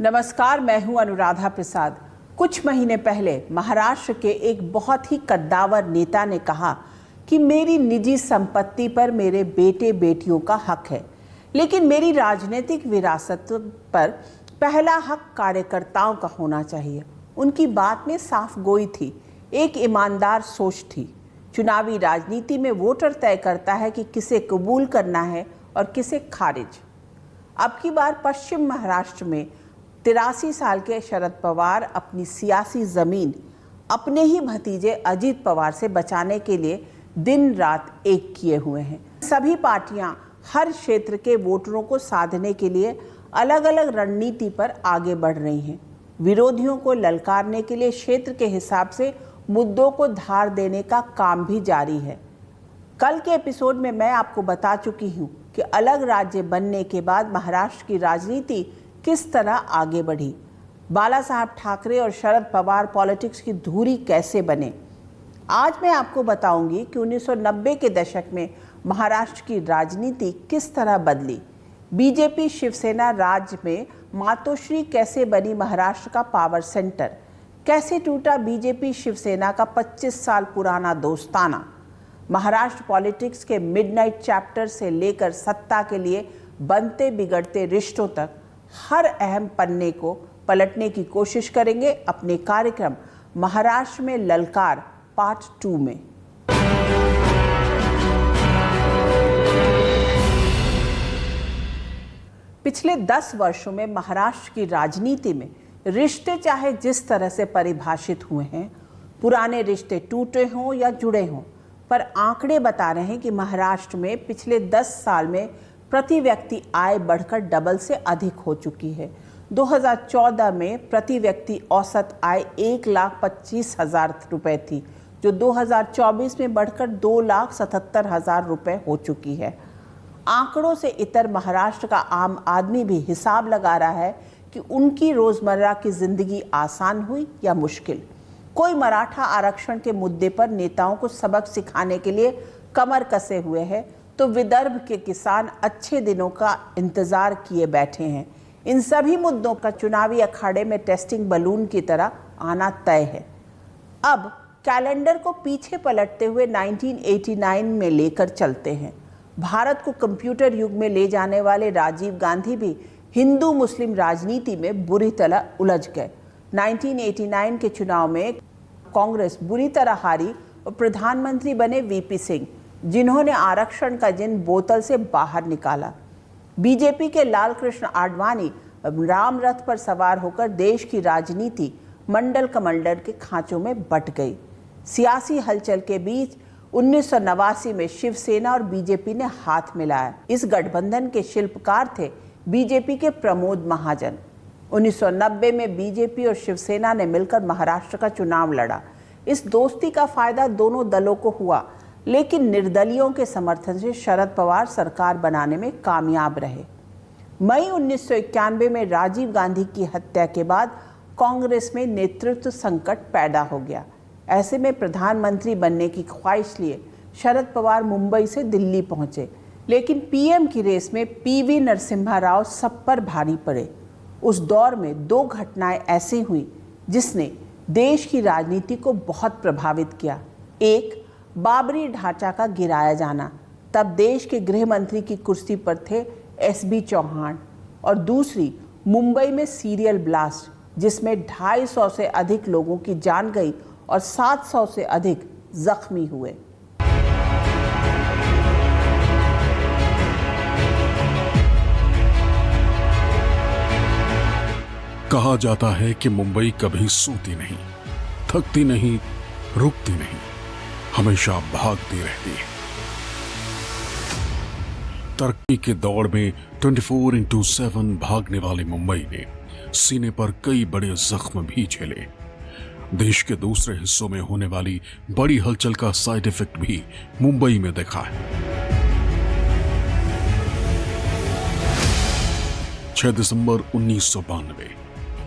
नमस्कार, मैं हूं अनुराधा प्रसाद। कुछ महीने पहले महाराष्ट्र के एक बहुत ही कद्दावर नेता ने कहा कि मेरी निजी संपत्ति पर मेरे बेटे बेटियों का हक है, लेकिन मेरी राजनीतिक विरासत पर पहला हक कार्यकर्ताओं का होना चाहिए। उनकी बात में साफ गोई थी, एक ईमानदार सोच थी। चुनावी राजनीति में वोटर तय करता है कि किसे कबूल करना है और किसे खारिज। अब की बार पश्चिम महाराष्ट्र में 83 साल के शरद पवार अपनी सियासी जमीन अपने ही भतीजे अजीत पवार से बचाने के लिए दिन रात एक किए हुए हैं। सभी पार्टियां हर क्षेत्र के वोटरों को साधने के लिए अलग अलग रणनीति पर आगे बढ़ रही हैं। विरोधियों को ललकारने के लिए क्षेत्र के हिसाब से मुद्दों को धार देने का काम भी जारी है। कल के एपिसोड में मैं आपको बता चुकी हूँ कि अलग राज्य बनने के बाद महाराष्ट्र की राजनीति किस तरह आगे बढ़ी, बाला साहब ठाकरे और शरद पवार पॉलिटिक्स की धुरी कैसे बने। आज मैं आपको बताऊंगी कि 1990 के दशक में महाराष्ट्र की राजनीति किस तरह बदली, बीजेपी शिवसेना राज्य में मातोश्री कैसे बनी महाराष्ट्र का पावर सेंटर, कैसे टूटा बीजेपी शिवसेना का 25 साल पुराना दोस्ताना, महाराष्ट्र पॉलिटिक्स के मिडनाइट चैप्टर से लेकर सत्ता के लिए बनते बिगड़ते रिश्तों तक हर अहम पन्ने को पलटने की कोशिश करेंगे अपने कार्यक्रम महाराष्ट्र में ललकार पार्ट 2 में। पिछले 10 वर्षों में महाराष्ट्र की राजनीति में रिश्ते चाहे जिस तरह से परिभाषित हुए हैं, पुराने रिश्ते टूटे हों या जुड़े हों, पर आंकड़े बता रहे हैं कि महाराष्ट्र में पिछले 10 साल में प्रति व्यक्ति आय बढ़कर डबल से अधिक हो चुकी है। 2014 में प्रति व्यक्ति औसत आय 1,25,000 रुपये थी, जो 2024 में बढ़कर 2,77,000 रुपये हो चुकी है। आंकड़ों से इतर महाराष्ट्र का आम आदमी भी हिसाब लगा रहा है कि उनकी रोजमर्रा की जिंदगी आसान हुई या मुश्किल। कोई मराठा आरक्षण के मुद्दे पर नेताओं को सबक सिखाने के लिए कमर कसे हुए है, तो विदर्भ के किसान अच्छे दिनों का इंतजार किए बैठे हैं। इन सभी मुद्दों का चुनावी अखाड़े में टेस्टिंग बलून की तरह आना तय है। अब कैलेंडर को पीछे पलटते हुए 1989 में लेकर चलते हैं। भारत को कंप्यूटर युग में ले जाने वाले राजीव गांधी भी हिंदू मुस्लिम राजनीति में बुरी तरह उलझ गए। 1989 के चुनाव में कांग्रेस बुरी तरह हारी और प्रधानमंत्री बने वीपी सिंह, जिन्होंने आरक्षण का जिन बोतल से बाहर निकाला। बीजेपी के लाल कृष्ण आडवाणी राम रथ पर सवार होकर देश की राजनीति मंडल कमंडल के खांचों में बट गई। सियासी हलचल के बीच 1989 में शिवसेना और बीजेपी ने हाथ मिलाया। इस गठबंधन के शिल्पकार थे बीजेपी के प्रमोद महाजन। 1990 में बीजेपी और शिवसेना ने मिलकर महाराष्ट्र का चुनाव लड़ा। इस दोस्ती का फायदा दोनों दलों को हुआ, लेकिन निर्दलियों के समर्थन से शरद पवार सरकार बनाने में कामयाब रहे। मई 1991 में राजीव गांधी की हत्या के बाद कांग्रेस में नेतृत्व संकट पैदा हो गया। ऐसे में प्रधानमंत्री बनने की ख्वाहिश लिए शरद पवार मुंबई से दिल्ली पहुंचे, लेकिन पीएम की रेस में पीवी नरसिम्हा राव सब पर भारी पड़े। उस दौर में 2 घटनाएं ऐसी हुई जिसने देश की राजनीति को बहुत प्रभावित किया। एक, बाबरी ढांचा का गिराया जाना, तब देश के गृह मंत्री की कुर्सी पर थे एसबी चौहान, और दूसरी मुंबई में सीरियल ब्लास्ट, जिसमें 250 से अधिक लोगों की जान गई और 700 से अधिक जख्मी हुए। कहा जाता है कि मुंबई कभी सोती नहीं, थकती नहीं, रुकती नहीं, हमेशा भागती रहती है। तरक्की के दौड़ में 24/7 भागने वाली मुंबई ने सीने पर कई बड़े जख्म भी झेले। देश के दूसरे हिस्सों में होने वाली बड़ी हलचल का साइड इफेक्ट भी मुंबई में देखा है। 6 दिसंबर 1992,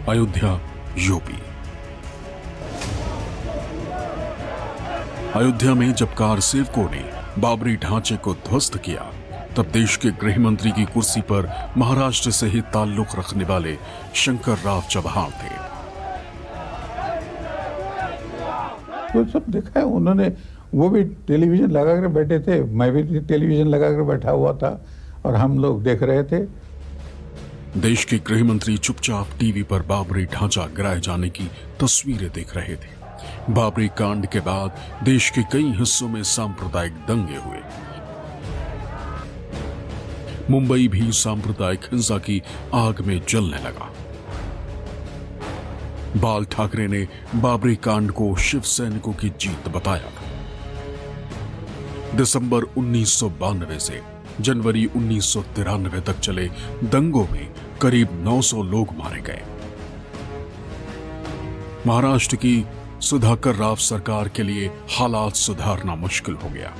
अयोध्या, यूपी। अयोध्या में जब कार सेवकों ने बाबरी ढांचे को ध्वस्त किया तब देश के गृह मंत्री की कुर्सी पर महाराष्ट्र से ही ताल्लुक रखने वाले शंकर राव चव्हाण थे। तो सब देखा है उन्होंने, वो भी टेलीविजन लगा कर बैठे थे, मैं भी टेलीविजन लगा कर बैठा हुआ था और हम लोग देख रहे थे। देश के गृह मंत्री चुपचाप टीवी पर बाबरी ढांचा गिराए जाने की तस्वीरें देख रहे थे। बाबरी कांड के बाद देश के कई हिस्सों में सांप्रदायिक दंगे हुए। मुंबई भी सांप्रदायिक हिंसा की आग में जलने लगा। बाल ठाकरे ने बाबरी कांड को शिव सैनिकों की जीत बताया था। दिसंबर 1992 से जनवरी 1993 तक चले दंगों में करीब 900 लोग मारे गए। महाराष्ट्र की सुधाकर राव सरकार के लिए हालात सुधारना मुश्किल हो गया।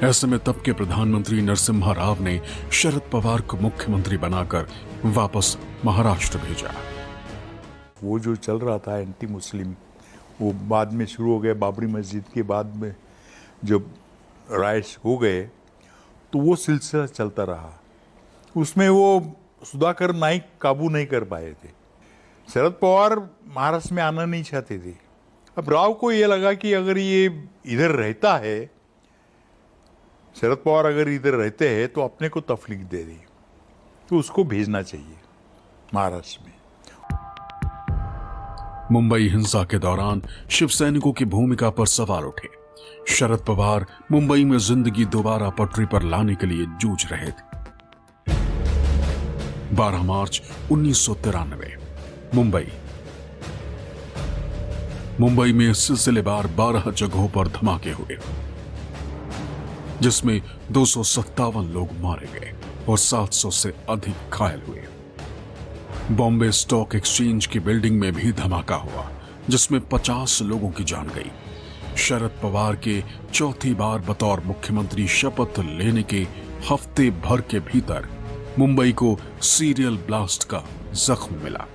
ऐसे में तब के प्रधानमंत्री नरसिम्हा राव ने शरद पवार को मुख्यमंत्री बनाकर वापस महाराष्ट्र भेजा। वो जो चल रहा था एंटी मुस्लिम, वो बाद में शुरू हो गया। बाबरी मस्जिद के बाद में जब राइट्स हो गए तो वो सिलसिला चलता रहा। उसमें वो सुधाकर नाइक काबू नहीं कर पाए थे। शरद पवार महाराष्ट्र में आना नहीं चाहते थे। अब राव को ये लगा कि अगर ये इधर रहता है, शरद पवार अगर इधर रहते हैं तो अपने को तकलीफ दे दी, तो उसको भेजना चाहिए महाराष्ट्र में। मुंबई हिंसा के दौरान शिव सैनिकों की भूमिका पर सवाल उठे। शरद पवार मुंबई में जिंदगी दोबारा पटरी पर लाने के लिए जूझ रहे थे। 12 मार्च 1993 मुंबई में सिलसिलेवार 12 जगहों पर धमाके हुए, जिसमें 257 लोग मारे गए और 700 से अधिक घायल हुए। बॉम्बे स्टॉक एक्सचेंज की बिल्डिंग में भी धमाका हुआ, जिसमें 50 लोगों की जान गई। शरद पवार के चौथी बार बतौर मुख्यमंत्री शपथ लेने के हफ्ते भर के भीतर मुंबई को सीरियल ब्लास्ट का जख्म मिला।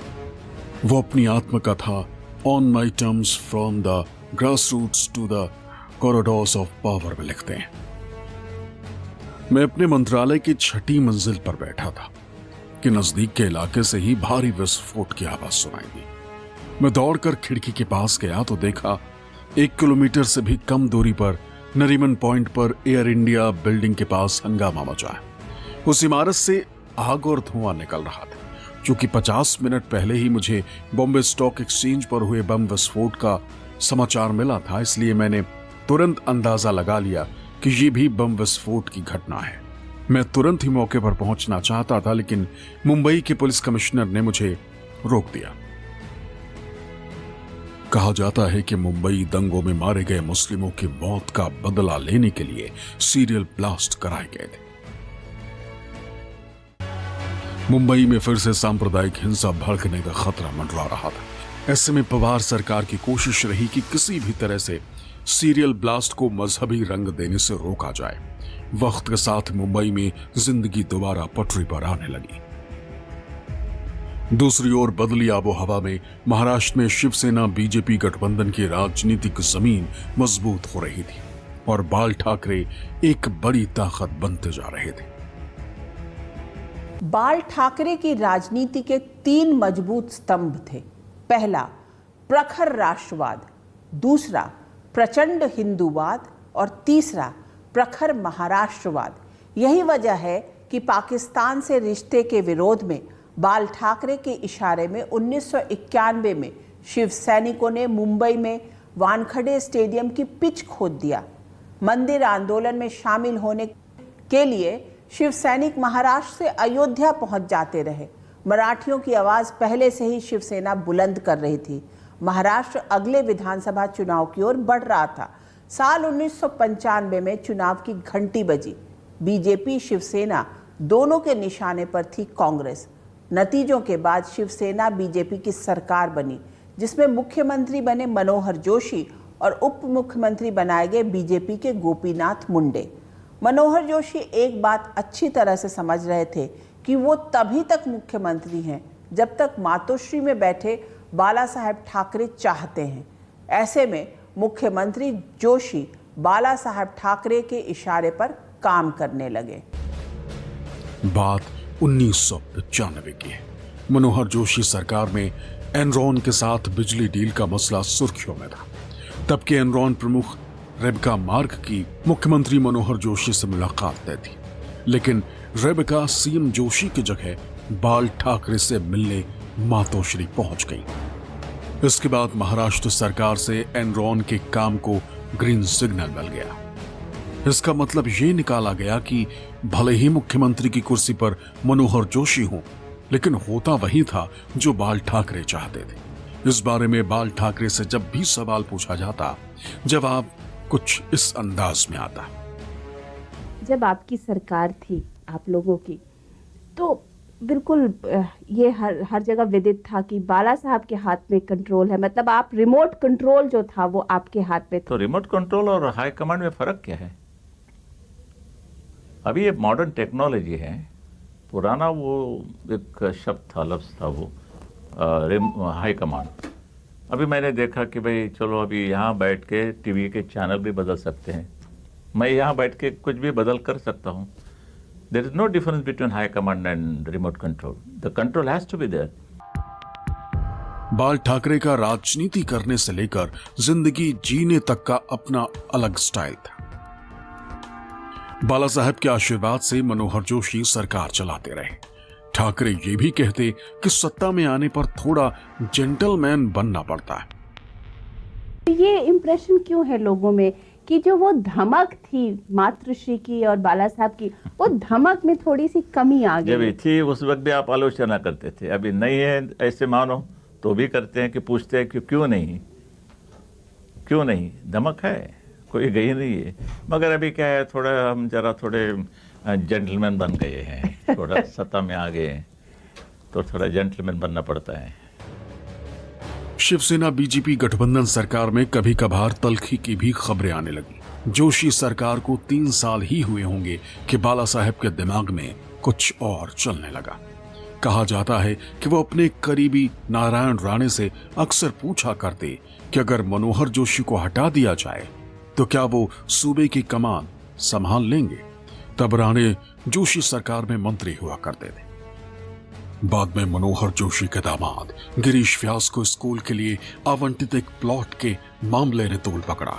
वो अपनी आत्मकथा on my terms from the grass roots to the corridors of power में लिखते हैं। मैं अपने मंत्रालय की 6ठी मंजिल पर बैठा था कि नजदीक के इलाके से ही भारी विस्फोट की आवाज सुनाई दी। मैं दौड़कर खिड़की के पास गया तो देखा 1 किलोमीटर से भी कम दूरी पर नरीमन पॉइंट पर एयर इंडिया बिल्डिंग के पास हंगामा मचा है। उस इमारत से आग और धुआं निकल रहा था। चूंकि 50 मिनट पहले ही मुझे बॉम्बे स्टॉक एक्सचेंज पर हुए बम विस्फोट का समाचार मिला था, इसलिए मैंने तुरंत अंदाजा लगा लिया कि यह भी बम विस्फोट की घटना है। मैं तुरंत ही मौके पर पहुंचना चाहता था, लेकिन मुंबई के पुलिस कमिश्नर ने मुझे रोक दिया। कहा जाता है कि मुंबई दंगों में मारे गए मुस्लिमों की मौत का बदला लेने के लिए सीरियल ब्लास्ट कराए गए थे। मुंबई में फिर से सांप्रदायिक हिंसा भड़कने का खतरा मंडरा रहा था। ऐसे में पवार सरकार की कोशिश रही कि किसी भी तरह से सीरियल ब्लास्ट को मजहबी रंग देने से रोका जाए। वक्त के साथ मुंबई में जिंदगी दोबारा पटरी पर आने लगी। दूसरी ओर बदली आबो हवा में महाराष्ट्र में शिवसेना बीजेपी गठबंधन की राजनीतिक जमीन मजबूत हो रही थी और बाल ठाकरे एक बड़ी ताकत बनते जा रहे थे। बाल ठाकरे की राजनीति के 3 मजबूत स्तंभ थे। पहला, प्रखर राष्ट्रवाद, दूसरा, प्रचंड हिंदूवाद और तीसरा, प्रखर महाराष्ट्रवाद। यही वजह है कि पाकिस्तान से रिश्ते के विरोध में बाल ठाकरे के इशारे में 1991 में शिव सैनिकों ने मुंबई में वानखेड़े स्टेडियम की पिच खोद दिया। मंदिर आंदोलन में शामिल होने के लिए शिव सैनिक महाराष्ट्र से अयोध्या पहुंच जाते रहे। मराठियों की आवाज पहले से ही शिवसेना बुलंद कर रही थी। महाराष्ट्र अगले विधानसभा चुनाव की ओर बढ़ रहा था। साल 1995 में चुनाव की घंटी बजी। बीजेपी शिवसेना दोनों के निशाने पर थी कांग्रेस। नतीजों के बाद शिवसेना बीजेपी की सरकार बनी, जिसमें मुख्यमंत्री बने मनोहर जोशी और उप मुख्यमंत्री बनाए गए बीजेपी के गोपीनाथ मुंडे। मनोहर जोशी एक बात अच्छी तरह से समझ रहे थे कि वो तभी तक मुख्यमंत्री हैं जब तक मातोश्री में बैठे बाला साहेब ठाकरे चाहते हैं। ऐसे में मुख्यमंत्री जोशी बाला साहेब ठाकरे के इशारे पर काम करने लगे। बात 1995 की है। मनोहर जोशी सरकार में एनरॉन के साथ बिजली डील का मसला सुर्खियों में था। तब के एनरॉन प्रमुख रेबका मार्क की मुख्यमंत्री मनोहर जोशी से मुलाकात तय थी, लेकिन रेबका सीएम जोशी की जगह बाल ठाकरे से मिलने मातोश्री पहुंच गई। इसके बाद महाराष्ट्र सरकार से एनरॉन के काम को ग्रीन सिग्नल मिल गया। इसका मतलब ये निकाला गया कि भले ही मुख्यमंत्री की कुर्सी पर मनोहर जोशी हों, लेकिन होता वही था जो बाल ठाकरे चाहते थे। इस बारे में बाल ठाकरे से जब भी सवाल पूछा जाता, जवाब कुछ इस अंदाज में आता। जब आपकी सरकार थी आप लोगों की, तो बिल्कुल ये हर जगह विदित था कि बाला साहब के हाथ में कंट्रोल है, मतलब आप रिमोट कंट्रोल जो था वो आपके हाथ में था। तो रिमोट कंट्रोल और हाई कमांड में फर्क क्या है? अभी ये मॉडर्न टेक्नोलॉजी है, पुराना वो एक शब्द था, लफ्ज़ था वो हाई कमांड। अभी मैंने देखा कि भाई चलो अभी यहाँ बैठ के टीवी के चैनल भी बदल सकते हैं, मैं यहाँ बैठ के कुछ भी बदल कर सकता हूँ। There is no difference between high command and remote control. The control has to be there. बाल ठाकरे का राजनीति करने से लेकर जिंदगी जीने तक का अपना अलग स्टाइल था। बाला साहब के आशीर्वाद से मनोहर जोशी सरकार चलाते रहे। ठाकरे ये भी कहते कि सत्ता में आने पर थोड़ा जेंटलमैन बनना पड़ता है। ये इंप्रेशन क्यों है लोगों में कि जो वो धमक थी मातृश्री की और बाला साहब की, वो धमक में थोड़ी सी कमी आ गई? जब थी उस वक्त भी आप आलोचना करते थे, अभी नहीं है ऐसे मानो तो भी करते हैं कि पूछते हैं कि क्यों नहीं धमक है, कोई गई नहीं है। मगर अभी क्या है, थोड़ा हम जरा थोड़े जेंटलमैन बन गए हैं, थोड़ा सत्ता में आ गए हैं तो थोड़ा जेंटलमैन बनना पड़ता है। शिवसेना बीजेपी गठबंधन सरकार में कभी कभार तल्खी की भी खबरें आने लगी। जोशी सरकार को 3 साल ही हुए होंगे कि बाला साहब के दिमाग में कुछ और चलने लगा। कहा जाता है कि वो अपने करीबी नारायण राणे से अक्सर पूछा करते कि अगर मनोहर जोशी को हटा दिया जाए तो क्या वो सूबे की कमान संभाल लेंगे। तब राणे जोशी सरकार में मंत्री हुआ करते थे। बाद में मनोहर जोशी के दामाद गिरीश व्यास को स्कूल के लिए आवंटित एक प्लॉट के मामले ने तूल पकड़ा।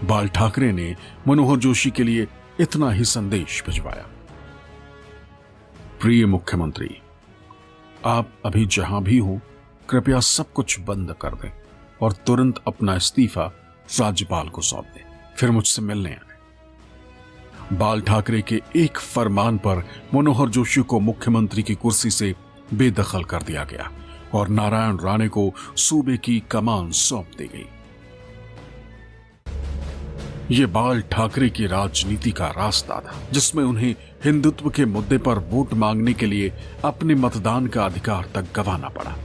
बाल ठाकरे ने मनोहर जोशी के लिए इतना ही संदेश भिजवाया, प्रिय मुख्यमंत्री, आप अभी जहां भी हो कृपया सब कुछ बंद कर दें और तुरंत अपना इस्तीफा राज्यपाल को सौंप दें, फिर मुझसे मिलने आए। बाल ठाकरे के एक फरमान पर मनोहर जोशी को मुख्यमंत्री की कुर्सी से बेदखल कर दिया गया और नारायण राणे को सूबे की कमान सौंप दी गई। ये बाल ठाकरे की राजनीति का रास्ता था, जिसमें उन्हें हिंदुत्व के मुद्दे पर वोट मांगने के लिए अपने मतदान का अधिकार तक गंवाना पड़ा।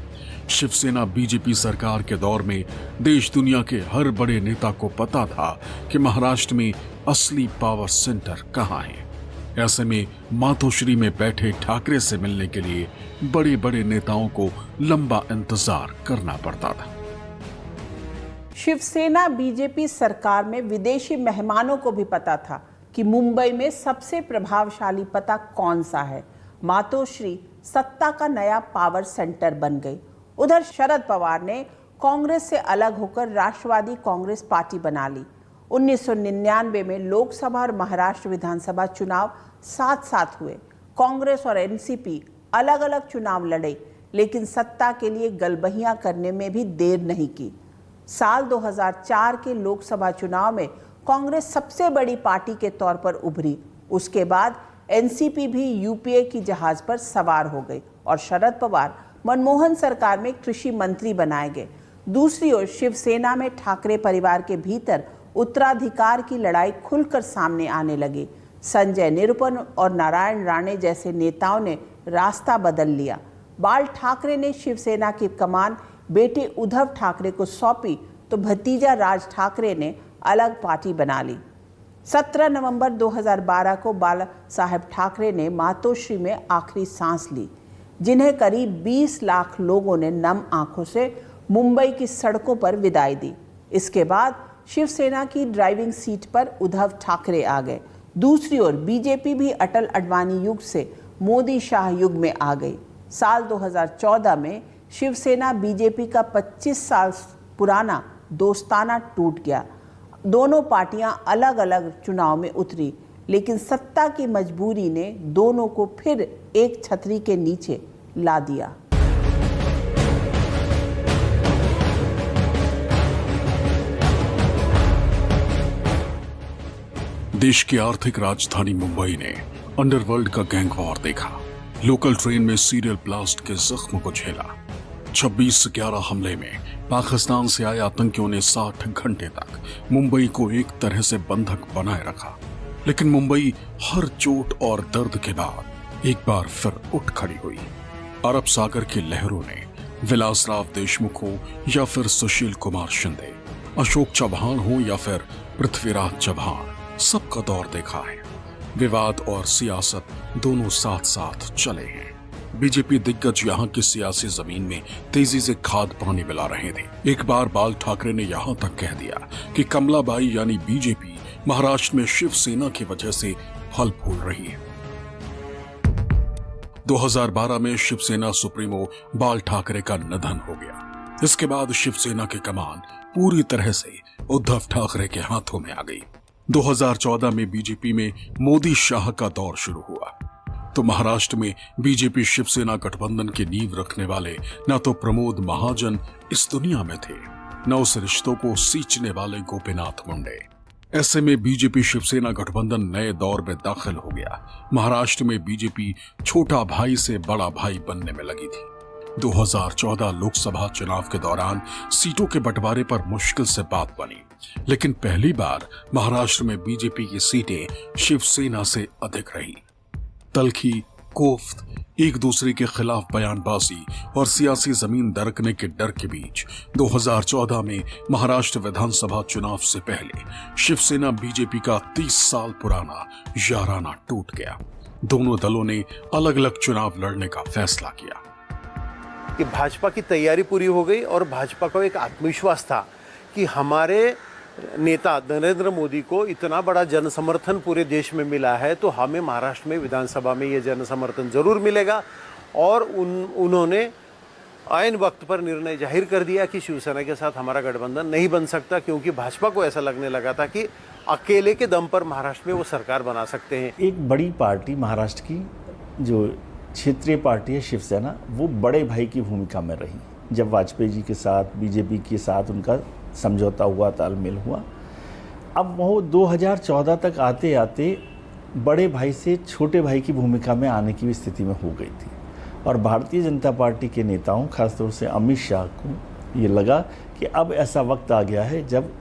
शिवसेना बीजेपी सरकार के दौर में देश दुनिया के हर बड़े नेता को पता था कि महाराष्ट्र में असली पावर सेंटर कहां है। ऐसे में मातोश्री में बैठे ठाकरे से मिलने के लिए बड़े बड़े नेताओं को लंबा इंतजार करना पड़ता था। शिवसेना बीजेपी सरकार में विदेशी मेहमानों को भी पता था कि मुंबई में सबसे प्रभावशाली पता कौन सा है। मातोश्री सत्ता का नया पावर सेंटर बन गई। उधर शरद पवार ने कांग्रेस से अलग होकर राष्ट्रवादी कांग्रेस पार्टी बना ली। 1999 में लोकसभा और महाराष्ट्र विधानसभा चुनाव साथ साथ हुए। कांग्रेस और एनसीपी अलग अलग चुनाव लड़े, लेकिन सत्ता के लिए गलबहियां करने में भी देर नहीं की। साल 2004 के लोकसभा चुनाव में कांग्रेस सबसे बड़ी पार्टी के तौर पर उभरी। उसके बाद एनसीपी भी यूपीए की जहाज पर सवार हो गई और शरद पवार मनमोहन सरकार में कृषि मंत्री बनाए गए। दूसरी ओर शिवसेना में ठाकरे परिवार के भीतर उत्तराधिकार की लड़ाई खुलकर सामने आने लगी। संजय निरुपम और नारायण राणे जैसे नेताओं ने रास्ता बदल लिया। बाल ठाकरे ने शिवसेना की कमान बेटे उद्धव ठाकरे को सौंपी तो भतीजा राज ठाकरे ने अलग पार्टी बना ली। 17 नवंबर 2012 को बाला साहेब ठाकरे ने मातोश्री में आखिरी सांस ली, जिन्हें करीब 20 लाख लोगों ने नम आंखों से मुंबई की सड़कों पर विदाई दी। इसके बाद शिवसेना की ड्राइविंग सीट पर उद्धव ठाकरे आ गए। दूसरी ओर बीजेपी भी अटल अडवाणी युग से मोदी शाह युग में आ गई। साल 2014 में शिवसेना बीजेपी का 25 साल पुराना दोस्ताना टूट गया। दोनों पार्टियां अलग अलग चुनाव में उतरी, लेकिन सत्ता की मजबूरी ने दोनों को फिर एक छतरी के नीचे ला दिया। देश की आर्थिक राजधानी मुंबई ने अंडरवर्ल्ड का गैंग वॉर देखा। लोकल ट्रेन में सीरियल ब्लास्ट के जख्म को झेला। 26/11 हमले में पाकिस्तान से आए आतंकियों ने 60 घंटे तक मुंबई को एक तरह से बंधक बनाए रखा। लेकिन मुंबई हर चोट और दर्द के बाद एक बार फिर उठ खड़ी हुई। अरब सागर की लहरों ने विलासराव देशमुख हो या फिर सुशील कुमार शिंदे, अशोक चौहान हो या फिर पृथ्वीराज चौहान, सबका दौर देखा है। विवाद और सियासत दोनों साथ साथ चले हैं। बीजेपी दिग्गज यहाँ की सियासी जमीन में तेजी से खाद पानी मिला रहे थे। एक बार बाल ठाकरे ने यहाँ तक कह दिया कि कमलाबाई यानी बीजेपी महाराष्ट्र में शिवसेना की वजह से फल फूल रही है। 2012 में शिवसेना सुप्रीमो बाल ठाकरे का निधन हो गया। इसके बाद शिवसेना की कमान पूरी तरह से उद्धव ठाकरे के हाथों में आ गई। 2014 में बीजेपी में मोदी शाह का दौर शुरू हुआ तो महाराष्ट्र में बीजेपी शिवसेना गठबंधन की नींव रखने वाले न तो प्रमोद महाजन इस दुनिया में थे, न उस रिश्तों को सींचने वाले गोपीनाथ मुंडे। ऐसे में बीजेपी शिवसेना गठबंधन नए दौर में दाखिल हो गया। महाराष्ट्र में बीजेपी छोटा भाई से बड़ा भाई बनने में लगी थी। 2014 लोकसभा चुनाव के दौरान सीटों के बंटवारे पर मुश्किल से बात बनी, लेकिन पहली बार महाराष्ट्र में बीजेपी की सीटें शिवसेना से अधिक रही। तलखी, कोफ्त, एक दूसरे के खिलाफ बयानबाजी और सियासी जमीन दरकने के डर के बीच 2014 में महाराष्ट्र विधानसभा चुनाव से पहले शिवसेना बीजेपी का 30 साल पुराना याराना टूट गया। दोनों दलों ने अलग अलग चुनाव लड़ने का फैसला किया कि भाजपा की तैयारी पूरी हो गई और भाजपा को एक आत्मविश्वास था कि हमारे नेता नरेंद्र मोदी को इतना बड़ा जन समर्थन पूरे देश में मिला है, तो हमें महाराष्ट्र में विधानसभा में ये जन समर्थन जरूर मिलेगा। और उन्होंने आयन वक्त पर निर्णय जाहिर कर दिया कि शिवसेना के साथ हमारा गठबंधन नहीं बन सकता, क्योंकि भाजपा को ऐसा लगने लगा था कि अकेले के दम पर महाराष्ट्र में वो सरकार बना सकते हैं। एक बड़ी पार्टी महाराष्ट्र की जो क्षेत्रीय पार्टी है शिवसेना, वो बड़े भाई की भूमिका में रही। जब वाजपेयी जी के साथ बीजेपी के साथ उनका समझौता हुआ, तालमेल हुआ, अब वो 2014 तक आते आते बड़े भाई से छोटे भाई की भूमिका में आने की स्थिति में हो गई थी। और भारतीय जनता पार्टी के नेताओं, खासतौर से अमित शाह को ये लगा कि अब ऐसा वक्त आ गया है जब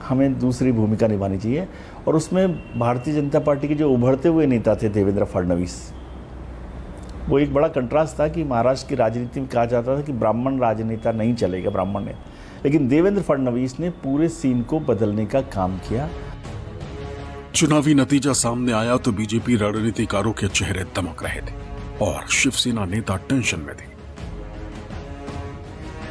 हमें दूसरी भूमिका निभानी चाहिए। और उसमें भारतीय जनता पार्टी के जो उभरते हुए नेता थे देवेंद्र फडणवीस, वो एक बड़ा कंट्रास्ट था कि महाराष्ट्र की राजनीति में कहा जाता था कि ब्राह्मण राजनेता नहीं चलेगा, ब्राह्मण ने, लेकिन देवेंद्र फडणवीस ने पूरे सीन को बदलने का काम किया। चुनावी नतीजा सामने आया तो बीजेपी रणनीतिकारों के चेहरे दमक रहे थे और शिवसेना नेता टेंशन में थे।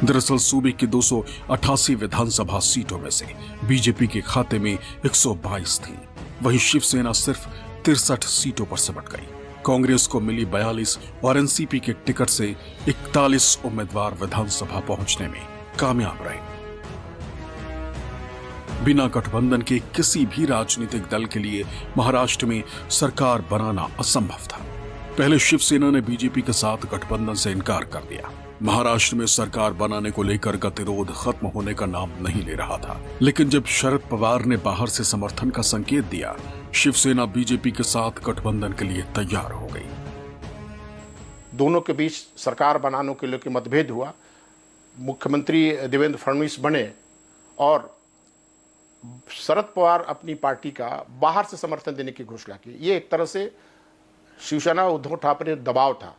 दरअसल सूबे की 288 विधानसभा सीटों में से बीजेपी के खाते में 122 थी, वहीं शिवसेना सिर्फ 63 सीटों पर सिमट गई। कांग्रेस को मिली 42 और एनसीपी के टिकट से 41 उम्मीदवार विधानसभा पहुंचने में कामयाब रहे। बिना गठबंधन के किसी भी राजनीतिक दल के लिए महाराष्ट्र में सरकार बनाना असंभव था। पहले शिवसेना ने बीजेपी के साथ गठबंधन से इनकार कर दिया। महाराष्ट्र में सरकार बनाने को लेकर गतिरोध खत्म होने का नाम नहीं ले रहा था, लेकिन जब शरद पवार ने बाहर से समर्थन का संकेत दिया, शिवसेना बीजेपी के साथ गठबंधन के लिए तैयार हो गई। दोनों के बीच सरकार बनाने के लिए मतभेद हुआ। मुख्यमंत्री देवेंद्र फडणवीस बने और शरद पवार अपनी पार्टी का बाहर से समर्थन देने की घोषणा की। ये एक तरह से शिवसेना उद्धव ठाकरे दबाव था,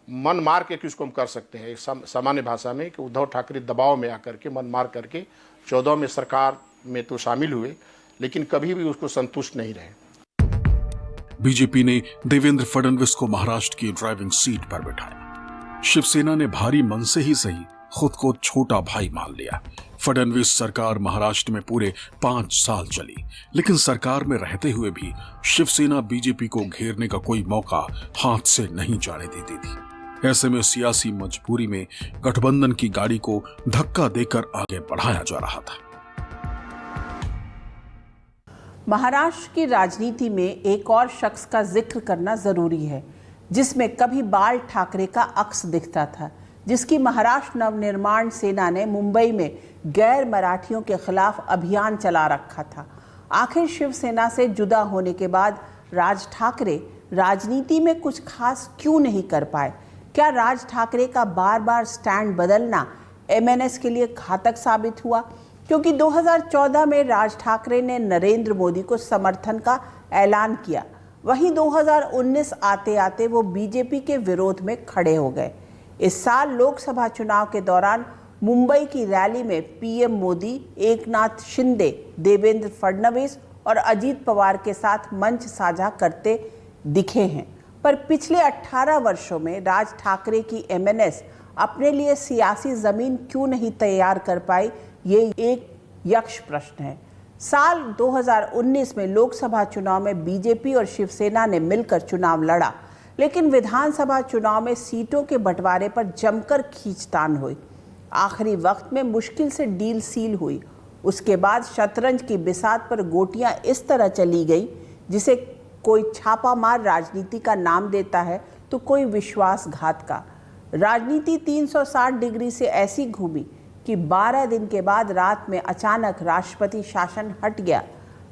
मन मार के किसको हम कर सकते हैं सामान्य भाषा में, कि उद्धव ठाकरे दबाव में आकर के मन मार करके 14 में सरकार में तो शामिल हुए, लेकिन कभी भी उसको संतुष्ट नहीं रहे। बीजेपी ने देवेंद्र फडणवीस को महाराष्ट्र की ड्राइविंग सीट पर बिठाया। शिवसेना ने भारी मन से ही सही खुद को छोटा भाई मान लिया। फडणवीस सरकार महाराष्ट्र में पूरे 5 साल चली, लेकिन सरकार में रहते हुए भी शिवसेना बीजेपी को घेरने का कोई मौका हाथ से नहीं जाने देती थी। ऐसे में सियासी मजबूरी में गठबंधन की गाड़ी को धक्का देकर आगे बढ़ाया जा रहा था। महाराष्ट्र की राजनीति में एक और शख्स का जिक्र करना जरूरी है, जिसमें कभी बाल ठाकरे का अक्स दिखता था, जिसकी महाराष्ट्र नवनिर्माण सेना ने मुंबई में गैर मराठियों के खिलाफ अभियान चला रखा था। आखिर शिवसेना से जुदा होने के बाद राज ठाकरे राजनीति में कुछ खास क्यों नहीं कर पाए? क्या राज ठाकरे का बार बार स्टैंड बदलना एमएनएस के लिए घातक साबित हुआ? क्योंकि 2014 में राज ठाकरे ने नरेंद्र मोदी को समर्थन का ऐलान किया, वहीं 2019 आते आते वो बीजेपी के विरोध में खड़े हो गए। इस साल लोकसभा चुनाव के दौरान मुंबई की रैली में पीएम मोदी एकनाथ शिंदे, देवेंद्र फडणवीस और अजीत पवार के साथ मंच साझा करते दिखे हैं। पर पिछले 18 वर्षों में राज ठाकरे की एमएनएस अपने लिए सियासी जमीन क्यों नहीं तैयार कर पाई, ये एक यक्ष प्रश्न है। साल 2019 में लोकसभा चुनाव में बीजेपी और शिवसेना ने मिलकर चुनाव लड़ा, लेकिन विधानसभा चुनाव में सीटों के बंटवारे पर जमकर खींचतान हुई। आखिरी वक्त में मुश्किल से डील सील हुई। उसके बाद शतरंज की बिसात पर गोटियां इस तरह चली गई, जिसे कोई छापामार राजनीति का नाम देता है तो कोई विश्वासघात का। राजनीति 360 डिग्री से ऐसी घूमी कि 12 दिन के बाद रात में अचानक राष्ट्रपति शासन हट गया।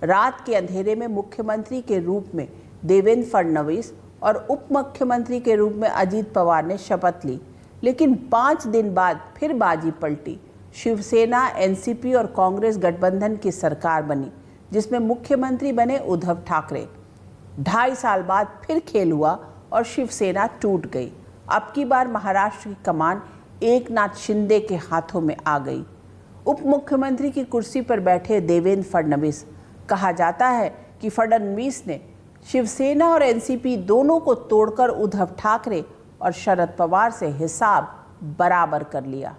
रात के अंधेरे में मुख्यमंत्री के रूप में देवेंद्र फडणवीस और उप मुख्यमंत्री के रूप में अजीत पवार ने शपथ ली, लेकिन 5 दिन बाद फिर बाजी पलटी। शिवसेना, एनसीपी और कांग्रेस गठबंधन की सरकार बनी, जिसमें मुख्यमंत्री बने उद्धव ठाकरे। 2.5 साल बाद फिर खेल हुआ और शिवसेना टूट गई। अब की बार महाराष्ट्र की कमान एकनाथ शिंदे के हाथों में आ गई। उप मुख्यमंत्री की कुर्सी पर बैठे देवेंद्र फडणवीस। कहा जाता है कि फडणवीस ने शिवसेना और एनसीपी दोनों को तोड़कर उद्धव ठाकरे और शरद पवार से हिसाब बराबर कर लिया।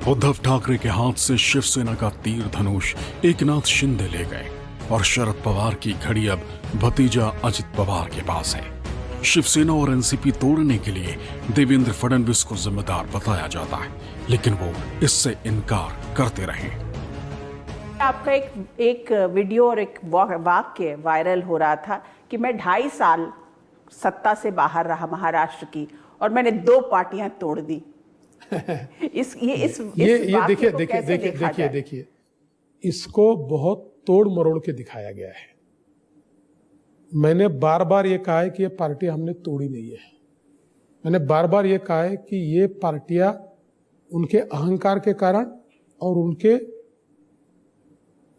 उद्धव ठाकरे के हाथ से शिवसेना का तीर धनुष एकनाथ शिंदे ले गए और शरद पवार की घड़ी अब भतीजा अजित पवार के पास है। शिवसेना और एनसीपी तोड़ने के लिए देवेंद्र फडणवीस को जिम्मेदार बताया जाता है, लेकिन वो इससे इनकार करते रहे। आपका एक वीडियो और एक वाक्य वायरल हो रहा था कि मैं 2.5 साल सत्ता से बाहर रहा महाराष्ट्र की और मैंने 2 पार्टियां तोड़ दी। देखिए इसको बहुत तोड़ मरोड़ के दिखाया गया है। मैंने बार बार ये कहा है कि ये पार्टी हमने तोड़ी नहीं है। मैंने बार बार ये कहा है कि ये पार्टियां उनके अहंकार के कारण और उनके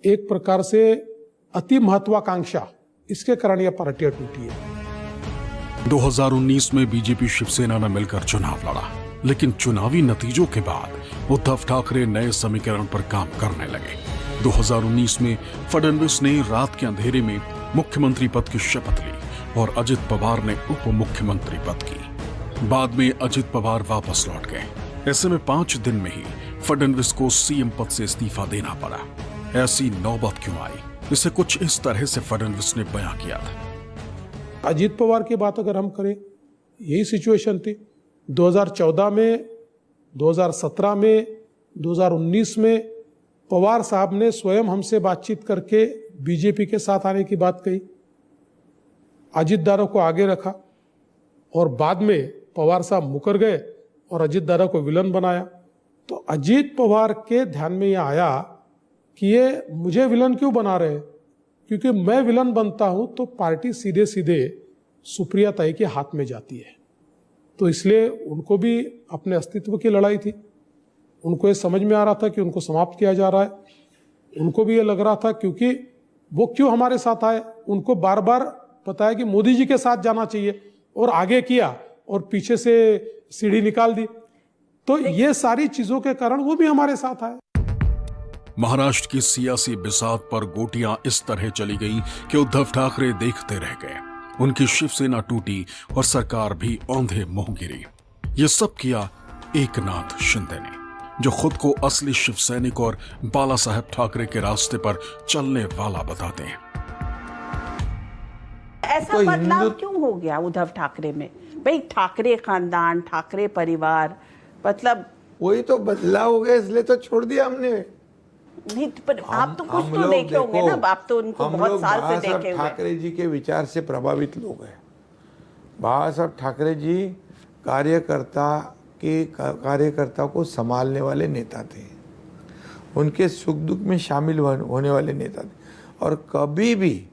एक प्रकार से अति महत्वाकांक्षा, इसके कारण यह पार्टियां टूटी है। 2019 में बीजेपी शिवसेना ने मिलकर चुनाव लड़ा, लेकिन चुनावी नतीजों के बाद उद्धव ठाकरे नए समीकरण पर काम करने लगे। 2019 में फडणवीस ने रात के अंधेरे में मुख्यमंत्री पद की शपथ ली और अजित पवार ने उप मुख्यमंत्री पद की। बाद में अजित पवार वापस लौट गए। ऐसे में 5 दिन में ही फडणवीस को सीएम पद से इस्तीफा देना पड़ा। ऐसी नौबत क्यों आई, इसे कुछ इस तरह से फडणवीस ने बयां किया था। अजित पवार की बात अगर हम करें, यही सिचुएशन थी 2014 में, 2017 में, 2019 में। पवार साहब ने स्वयं हमसे बातचीत करके बीजेपी के साथ आने की बात कही, अजित दादा को आगे रखा और बाद में पवार साहब मुकर गए और अजित दादा को विलन बनाया। तो अजित पवार के ध्यान में यह आया कि ये मुझे विलन क्यों बना रहे हैं, क्योंकि मैं विलन बनता हूं तो पार्टी सीधे सीधे सुप्रिया ताई के हाथ में जाती है। तो इसलिए उनको भी अपने अस्तित्व की लड़ाई थी। उनको ये समझ में आ रहा था कि उनको समाप्त किया जा रहा है। उनको भी ये लग रहा था क्योंकि वो क्यों हमारे साथ आए, उनको बार बार पता है कि मोदी जी के साथ जाना चाहिए और आगे किया और पीछे से सीढ़ी निकाल दी। तो ये सारी चीजों के कारण वो भी हमारे साथ आए। महाराष्ट्र की सियासी बिसात पर गोटियां इस तरह चली गईं कि उद्धव ठाकरे देखते रह गए। उनकी शिवसेना टूटी और सरकार भी औंधे मुंह गिरी। ये सब किया एकनाथ शिंदे ने, जो खुद को असली शिव सैनिक और बाला साहेब ठाकरे के रास्ते पर चलने वाला बताते हैं। ऐसा बदलाव क्यों हो गया उद्धव ठाकरे में? भाई ठाकरे खानदान, ठाकरे परिवार, मतलब वही तो बदलाव हो गया, इसलिए तो छोड़ दिया हमने। नहीं, पर आप तो कुछ तो देखे होंगे ना, आप तो उनको बहुत साल से देखे हुए। ठाकरे जी के विचार से प्रभावित लोग हैं। बाबा साहब ठाकरे जी कार्यकर्ता को संभालने वाले नेता थे, उनके सुख दुख में शामिल होने वाले नेता थे, और कभी भी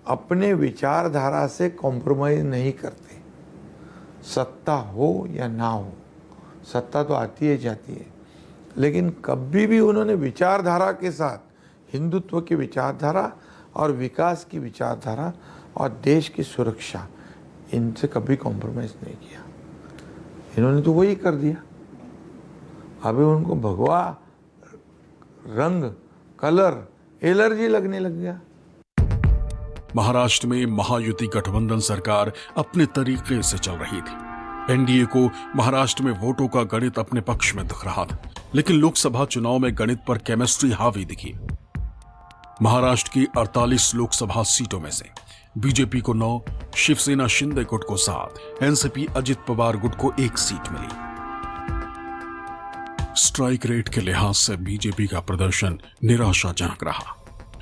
अपने विचारधारा से कॉम्प्रोमाइज नहीं करते। सत्ता हो या ना हो, सत्ता तो आती है जाती है, लेकिन कभी भी उन्होंने विचारधारा के साथ, हिंदुत्व की विचारधारा और विकास की विचारधारा और देश की सुरक्षा, इनसे कभी कॉम्प्रोमाइज नहीं किया। इन्होंने तो वही कर दिया। अभी उनको भगवा रंग, कलर, एलर्जी लगने लग गया। महाराष्ट्र में महायुति गठबंधन सरकार अपने तरीके से चल रही थी। एनडीए को महाराष्ट्र में वोटों का गणित अपने पक्ष में दिख रहा था, लेकिन लोकसभा चुनाव में गणित पर केमिस्ट्री हावी दिखी। महाराष्ट्र की 48 लोकसभा सीटों में से बीजेपी को 9, शिवसेना शिंदे गुट को 7, एनसीपी अजित पवार गुट को 1 सीट मिली। स्ट्राइक रेट के लिहाज से बीजेपी का प्रदर्शन निराशाजनक रहा।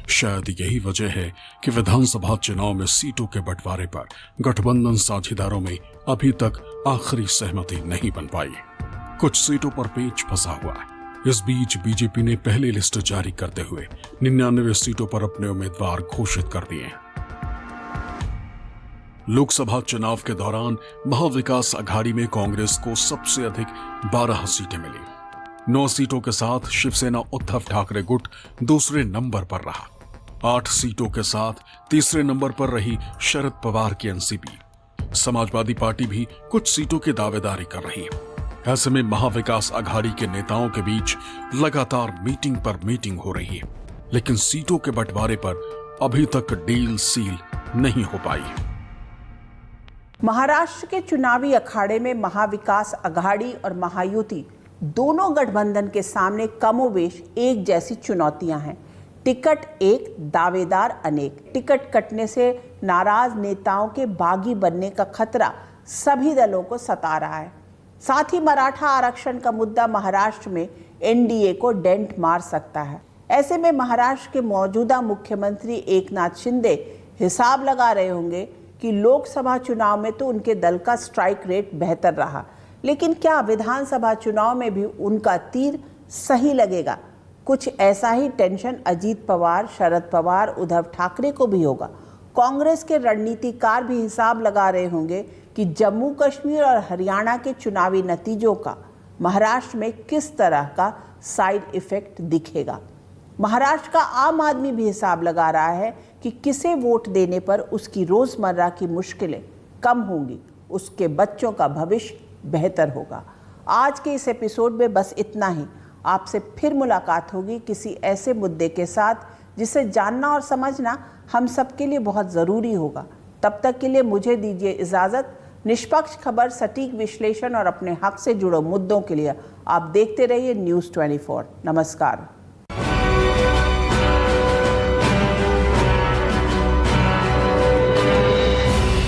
शायद यही वजह है कि विधानसभा चुनाव में सीटों के बंटवारे पर गठबंधन साझेदारों में अभी तक आखिरी सहमति नहीं बन पाई। कुछ सीटों पर पेच फंसा हुआ है। इस बीच बीजेपी ने पहली लिस्ट जारी करते हुए 99 सीटों पर अपने उम्मीदवार घोषित कर दिए हैं। लोकसभा चुनाव के दौरान महाविकास अघाड़ी में कांग्रेस को सबसे अधिक 12 सीटें मिली। 9 सीटों के साथ शिवसेना उद्धव ठाकरे गुट दूसरे नंबर पर रहा। 8 सीटों के साथ तीसरे नंबर पर रही शरद पवार की एनसीपी। समाजवादी पार्टी भी कुछ सीटों की दावेदारी कर रही है। ऐसे में महाविकास अघाड़ी के नेताओं के बीच लगातार मीटिंग पर मीटिंग हो रही है, लेकिन सीटों के बंटवारे पर अभी तक डील सील नहीं हो पाई। महाराष्ट्र के चुनावी अखाड़े में महाविकास अघाड़ी और महायुति दोनों गठबंधन के सामने कमोबेश एक जैसी चुनौतियां हैं। टिकट एक, दावेदार अनेक। टिकट कटने से नाराज नेताओं के बागी बनने का खतरा सभी दलों को सता रहा है। साथ ही मराठा आरक्षण का मुद्दा महाराष्ट्र में एनडीए को डेंट मार सकता है। ऐसे में महाराष्ट्र के मौजूदा मुख्यमंत्री एकनाथ शिंदे हिसाब लगा रहे होंगे कि लोकसभा चुनाव में तो उनके दल का स्ट्राइक रेट बेहतर रहा, लेकिन क्या विधानसभा चुनाव में भी उनका तीर सही लगेगा? कुछ ऐसा ही टेंशन अजीत पवार, शरद पवार, उद्धव ठाकरे को भी होगा। कांग्रेस के रणनीतिकार भी हिसाब लगा रहे होंगे कि जम्मू कश्मीर और हरियाणा के चुनावी नतीजों का महाराष्ट्र में किस तरह का साइड इफेक्ट दिखेगा। महाराष्ट्र का आम आदमी भी हिसाब लगा रहा है कि किसे वोट देने पर उसकी रोजमर्रा की मुश्किलें कम होंगी, उसके बच्चों का भविष्य बेहतर होगा। आज के इस एपिसोड में बस इतना ही। आपसे फिर मुलाकात होगी किसी ऐसे मुद्दे के साथ जिसे जानना और समझना हम सबके लिए बहुत ज़रूरी होगा। तब तक के लिए मुझे दीजिए इजाज़त। निष्पक्ष खबर, सटीक विश्लेषण और अपने हक से जुड़े मुद्दों के लिए आप देखते रहिए न्यूज़ 24। नमस्कार।